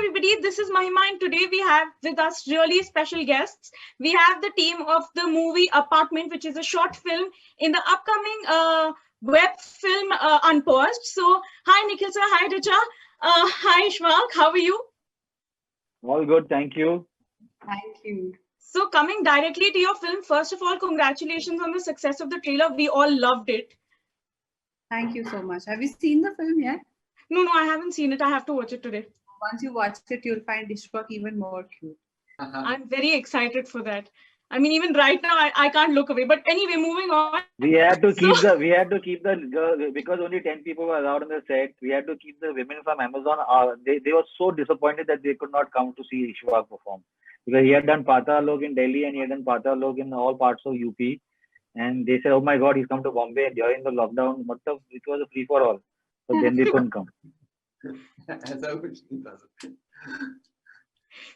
everybody, this is Mahima, and today we have with us really special guests. We have the team of the movie Apartment, which is a short film in the upcoming web film Unpaused. So, hi Nikhil sir, hi Richa, hi Ishwak, how are you? All good, thank you. Thank you. So, coming directly to your film, first of all, congratulations on the success of the trailer. We all loved it. Thank you so much. Have you seen the film yet? No, I haven't seen it. I have to watch it today. Once you watch it, you'll find Ishwak even more cute. I'm very excited for that. I mean, even right now, I can't look away. But anyway, moving on. We had to keep the girl because only 10 people were allowed on the set. We had to keep the women from Amazon. They were so disappointed that they could not come to see Ishwak perform because he had done Patal Lok in Delhi and he had done Patal Lok in all parts of UP. And they said, "Oh my God, he's come to Bombay during the lockdown." It was a free for all, but then they couldn't come.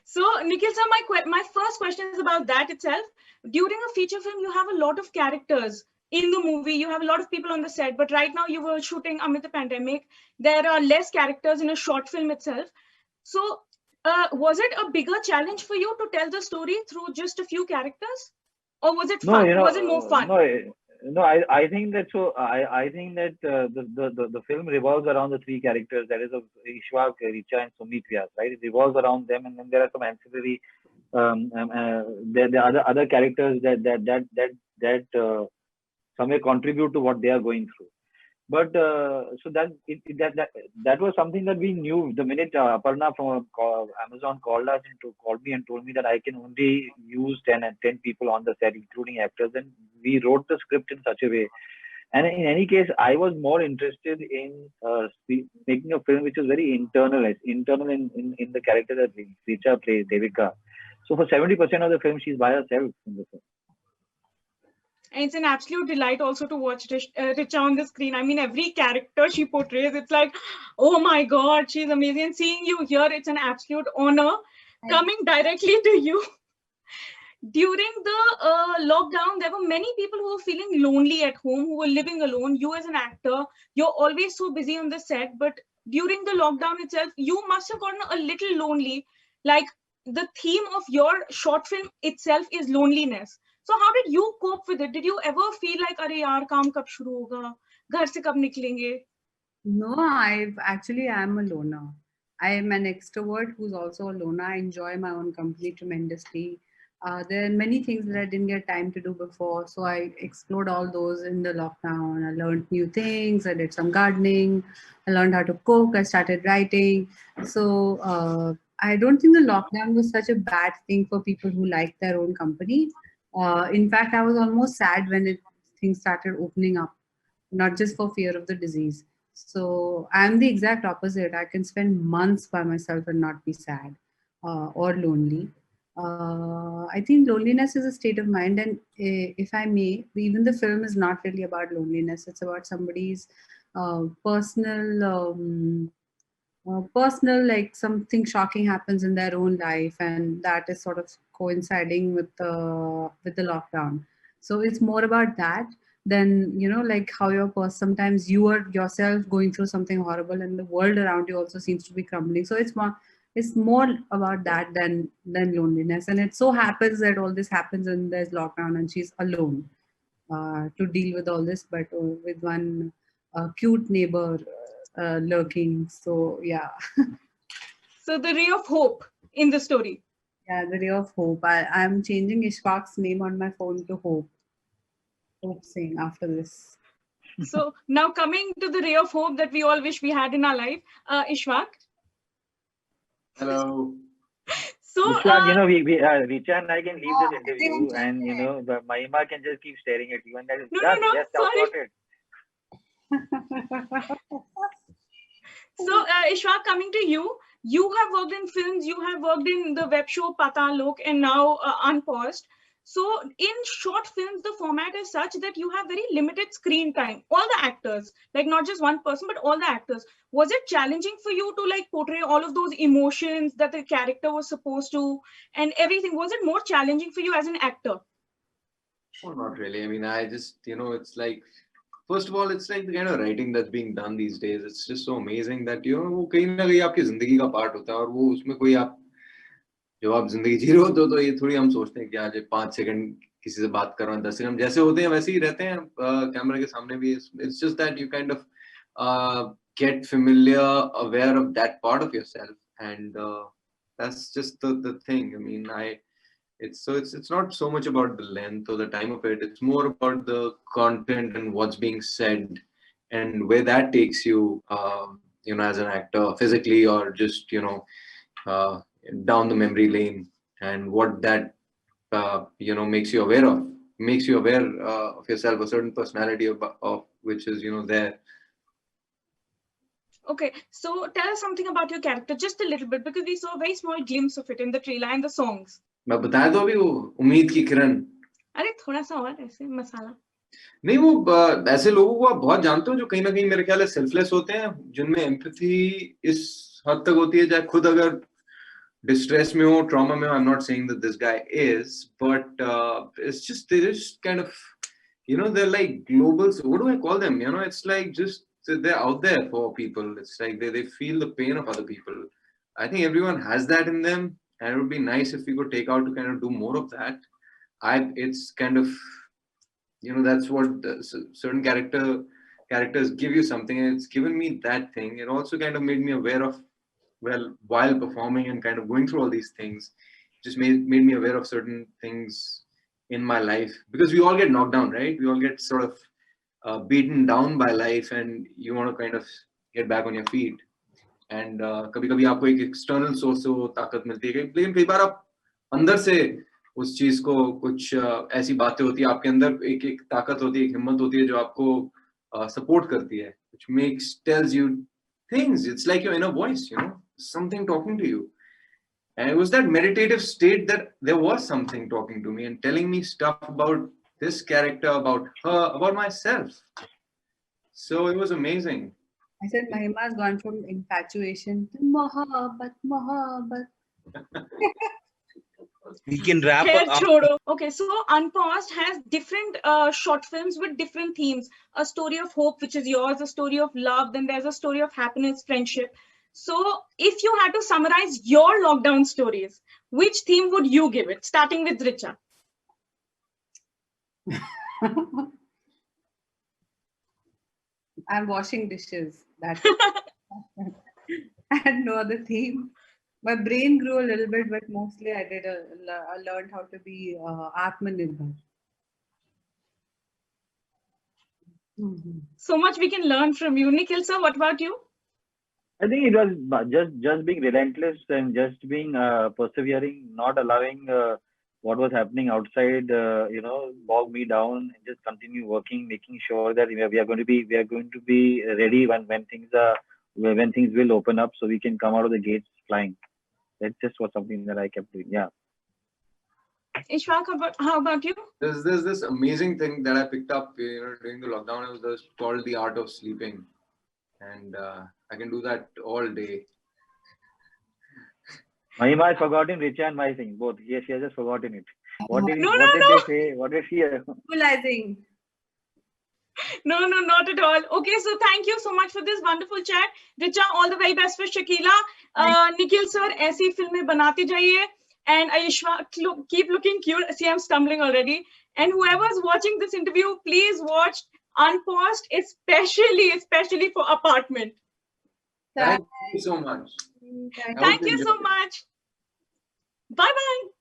So, Nikhil sir, my first question is about that itself. During a feature film, you have a lot of characters in the movie. You have a lot of people on the set. But right now, you were shooting amid the pandemic. There are less characters in a short film itself. So, was it a bigger challenge for you to tell the story through just a few characters? Or was it fun? Was it more fun? No, I think that the film revolves around the three characters. That is of Ishwak, Richa, and Sumit Vyas, right? It revolves around them, and then there are some ancillary, the other characters that somewhere contribute to what they are going through. But so that was something that we knew the minute Aparna from Amazon called me and told me that I can only use 10 people on the set, including actors, and we wrote the script in such a way. And in any case, I was more interested in making a film which is very internal in the character that Richa plays, Devika. So for 70% of the film, she's by herself in the film. And it's an absolute delight also to watch Richa on the screen. I mean, every character she portrays, it's like, oh my God, she's amazing. Seeing you here, it's an absolute honor. Coming directly to you. During the lockdown, there were many people who were feeling lonely at home, who were living alone. You as an actor, you're always so busy on the set. But during the lockdown itself, you must have gotten a little lonely. Like the theme of your short film itself is loneliness. So how did you cope with it? Did you ever feel like, "Arey yaar, kaam kab shuru hoga? Ghar se kab niklenge?" No, I am a loner. I am an extrovert who's also a loner. I enjoy my own company tremendously. There are many things that I didn't get time to do before, so I explored all those in the lockdown. I learned new things. I did some gardening. I learned how to cook. I started writing. So I don't think the lockdown was such a bad thing for people who like their own company. In fact, I was almost sad when things started opening up, not just for fear of the disease. So I'm the exact opposite. I can spend months by myself and not be sad or lonely. I think loneliness is a state of mind, and if I may, even the film is not really about loneliness. It's about somebody's personal, like something shocking happens in their own life, and that is sort of coinciding with the lockdown. So it's more about that than like how sometimes you are yourself going through something horrible, and the world around you also seems to be crumbling. So it's more about that than loneliness. And it so happens that all this happens and there's lockdown and she's alone to deal with all this, but with one cute neighbor lurking. So yeah. So the ray of hope in the story. Yeah, the ray of hope. I'm changing Ishwak's name on my phone to Hope. Hope Singh after this. So now coming to the ray of hope that we all wish we had in our life, Ishwak. Hello. So Ishwak, we Richa and I can leave this interview, and but Mahima can just keep staring at you, and that is sorry. So Ishwak, coming to you, you have worked in films, you have worked in the web show Patal Lok, and now Unpaused. So in short films, the format is such that you have very limited screen time. All the actors, like not just one person, but all the actors. Was it challenging for you to like portray all of those emotions that the character was supposed to and everything? Was it more challenging for you as an actor? Oh, not really. I mean, I just, it's like first of all, it's like the kind of writing that's being done these days. It's just so amazing that वो कहीं ना कहीं आपकी जिंदगी का part होता है और वो उसमें कोई आप जब आप जिंदगी जी रहे हो तो ये थोड़ी हम सोचते हैं कि आज 5 सेकंड किसी से बात कर रहे हैं 10 सेकंड जैसे होते हैं वैसे ही रहते हैं कैमरा के सामने भी. It's just that you kind of get familiar, aware of that part of yourself, and that's just the thing. I mean, it's not so much about the length or the time of it. It's more about the content and what's being said and where that takes you, as an actor, physically or just down the memory lane, and what that makes you aware of, of yourself, a certain personality of which is there. Okay, so tell us something about your character, just a little bit, because we saw a very small glimpse of it in the trailer and the songs. मैं बताया तो अभी वो उम्मीद की किरण. अरे थोड़ा सा और ऐसे मसाला. नहीं, वो ऐसे लोगों को आप बहुत जानते हो जो कहीं ना कहीं मेरे ख्याल है सेल्फलेस होते हैं, जिनमें एम्पैथी इस हद तक होती है, चाहे खुद अगर डिस्ट्रेस में हो, ट्रॉमा में हो. I am not saying that this guy is, but it's just they just kind of they're like globals. What do I call them? It's like just they're out there for people. It's like they feel the pain of other people. I think everyone has that in them, and it would be nice if we could take out to kind of do more of that. It's kind of that's what certain characters give you something, and it's given me that thing. It also kind of made me aware of, well, while performing and kind of going through all these things, just made me aware of certain things in my life, because we all get knocked down, right? We all get sort of beaten down by life, and you want to kind of get back on your feet. And कभी-कभी आपको एक external source से वो ताकत मिलती है, लेकिन कई बार आप अंदर से उस चीज को कुछ ऐसी बातें होती है आपके अंदर, एक ताकत होती है, एक हिम्मत होती है जो आपको सपोर्ट करती है, which tells you things. It's like your inner voice, something talking to you. And it was that meditative state that there was something talking to me and telling me stuff about this character, about her, about myself. So it was amazing. I said Mahima has gone from infatuation to mohabbat. We can wrap Khair up. chodo. Okay, so Unpaused has different short films with different themes. A story of hope, which is yours, a story of love, then there's a story of happiness, friendship. So if you had to summarize your lockdown stories, which theme would you give it? Starting with Richa. I'm washing dishes. That's I had no other theme. My brain grew a little bit, but mostly I learned how to be Atmanirbhar. So much we can learn from you. Nikhil sir, what about you? I think it was just being relentless and just being persevering, not allowing what was happening outside, bog me down, and just continue working, making sure that we are going to be ready when things will open up, so we can come out of the gates flying. That just was something that I kept doing. Yeah. Ishwak, how about you? There's this amazing thing that I picked up during the lockdown. It was called the art of sleeping, and I can do that all day. Mahima has forgotten Richa and my thing both. Yes, she has just forgotten it. What did No. they say? What did she? Realizing. No, not at all. Okay, so thank you so much for this wonderful chat. Richa, all the very best for Shakila. Nikhil sir, ऐसी फिल्में बनाते जाइए. And Ishwak, keep looking cute. See, I'm stumbling already. And whoever's watching this interview, please watch Unpaused, especially for Apartment. Thank you so much. Thank you so much. Bye-bye.